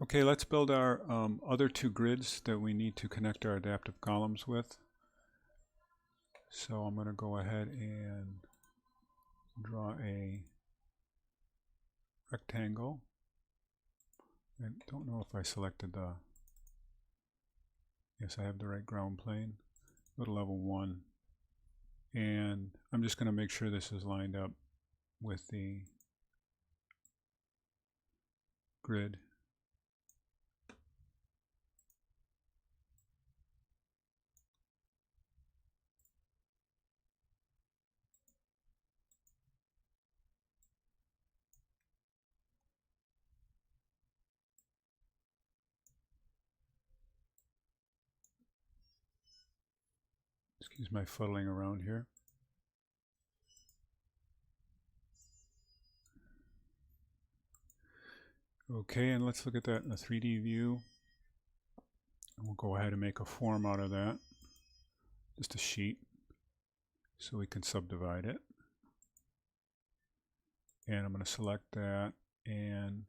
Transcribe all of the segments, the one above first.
Okay, let's build our other two grids that we need to connect our adaptive columns with. So I'm going to go ahead and draw a rectangle. I don't know if I selected the, yes, I have the right ground plane. Go to level 1. And I'm just going to make sure this is lined up with the grid. Excuse my fuddling around here. Okay, and let's look at that in a 3D view. And we'll go ahead and make a form out of that. Just a sheet, so we can subdivide it. And I'm going to select that, and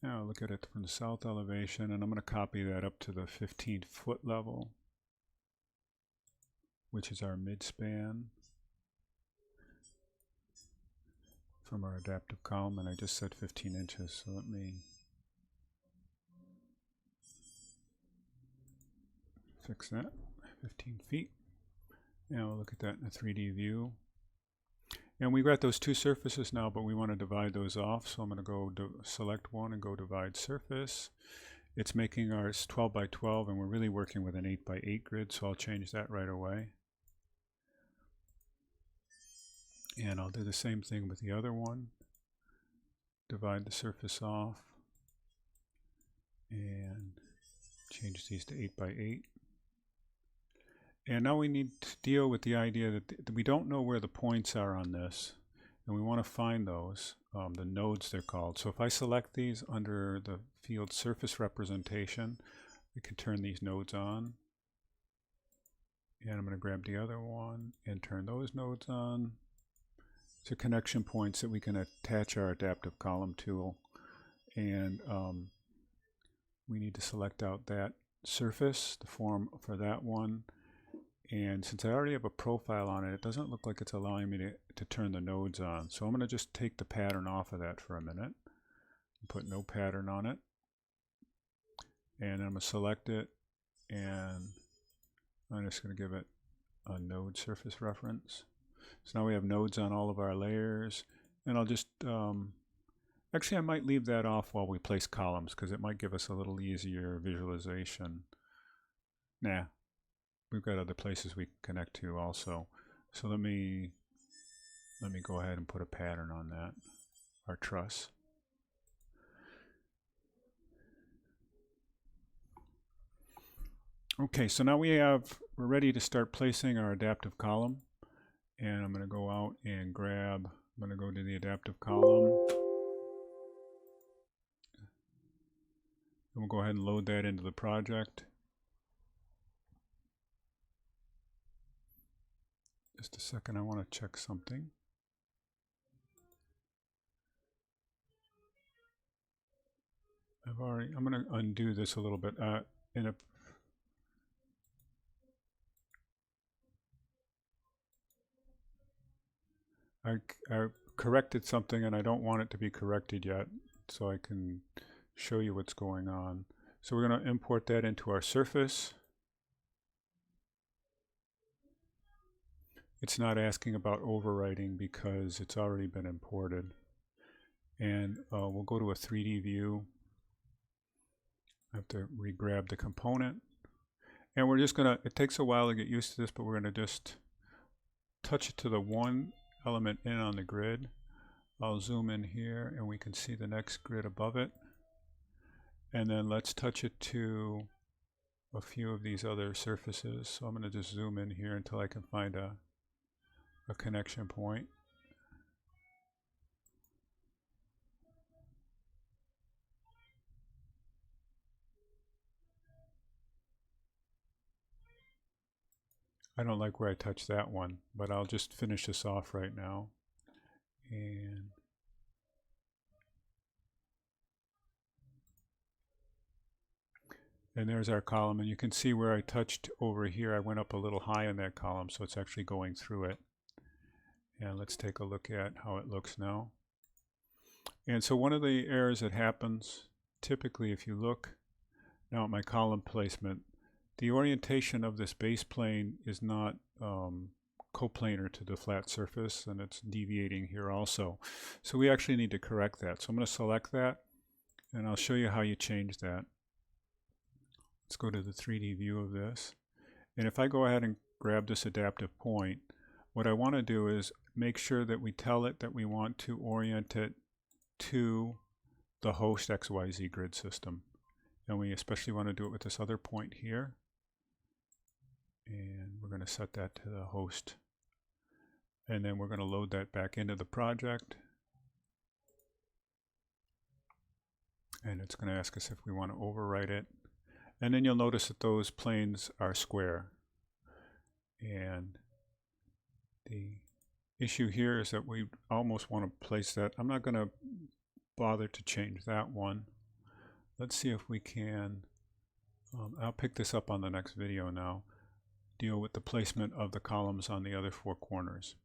now look at it from the south elevation, and I'm going to copy that up to the 15-foot level, which is our midspan from our adaptive column, and I just said 15 inches, so let me fix that. 15 feet. Now we'll look at that in a 3D view. And we've got those two surfaces now, but we want to divide those off, so I'm going to go select one and go divide surface. It's making ours 12 by 12, and we're really working with an 8 by 8 grid, so I'll change that right away. And I'll do the same thing with the other one. Divide the surface off and change these to 8 by 8. And now we need to deal with the idea that we don't know where the points are on this, and we want to find those, the nodes they're called. So if I select these under the field surface representation, we can turn these nodes on. And I'm going to grab the other one and turn those nodes on. So connection points that we can attach our adaptive column tool. And we need to select out that surface, the form for that one. And since I already have a profile on it, it doesn't look like it's allowing me to turn the nodes on. So I'm going to just take the pattern off of that for a minute and put no pattern on it. And I'm going to select it, and I'm just going to give it a node surface reference. So now we have nodes on all of our layers, and I'll just, actually I might leave that off while we place columns because it might give us a little easier visualization. Nah. We've got other places we can connect to also. So let me go ahead and put a pattern on that, our truss. Okay, so now we're ready to start placing our adaptive column. And I'm going to go out and I'm going to go to the adaptive column. And we'll go ahead and load that into the project. Just a second, I want to check something. I'm going to undo this a little bit. I corrected something and I don't want it to be corrected yet, so I can show you what's going on. So we're going to import that into our surface. It's not asking about overwriting because it's already been imported. And we'll go to a 3D view. I have to re-grab the component. And we're just going to, it takes a while to get used to this, but we're going to just touch it to the one element in on the grid. I'll zoom in here and we can see the next grid above it. And then let's touch it to a few of these other surfaces. So I'm going to just zoom in here until I can find a connection point. I don't like where I touched that one, but I'll just finish this off right now. And And there's our column, and you can see where I touched over here. I went up a little high in that column, so it's actually going through it. And let's take a look at how it looks now. And so one of the errors that happens, typically if you look now at my column placement, the orientation of this base plane is not coplanar to the flat surface, and it's deviating here also. So we actually need to correct that. So I'm going to select that, and I'll show you how you change that. Let's go to the 3D view of this. And if I go ahead and grab this adaptive point, what I want to do is make sure that we tell it that we want to orient it to the host XYZ grid system. And we especially want to do it with this other point here. And we're going to set that to the host. And then we're going to load that back into the project. And it's going to ask us if we want to overwrite it. And then you'll notice that those planes are square. And the issue here is that we almost want to place that. I'm not going to bother to change that one. Let's see if we can, I'll pick this up on the next video now, deal with the placement of the columns on the other four corners.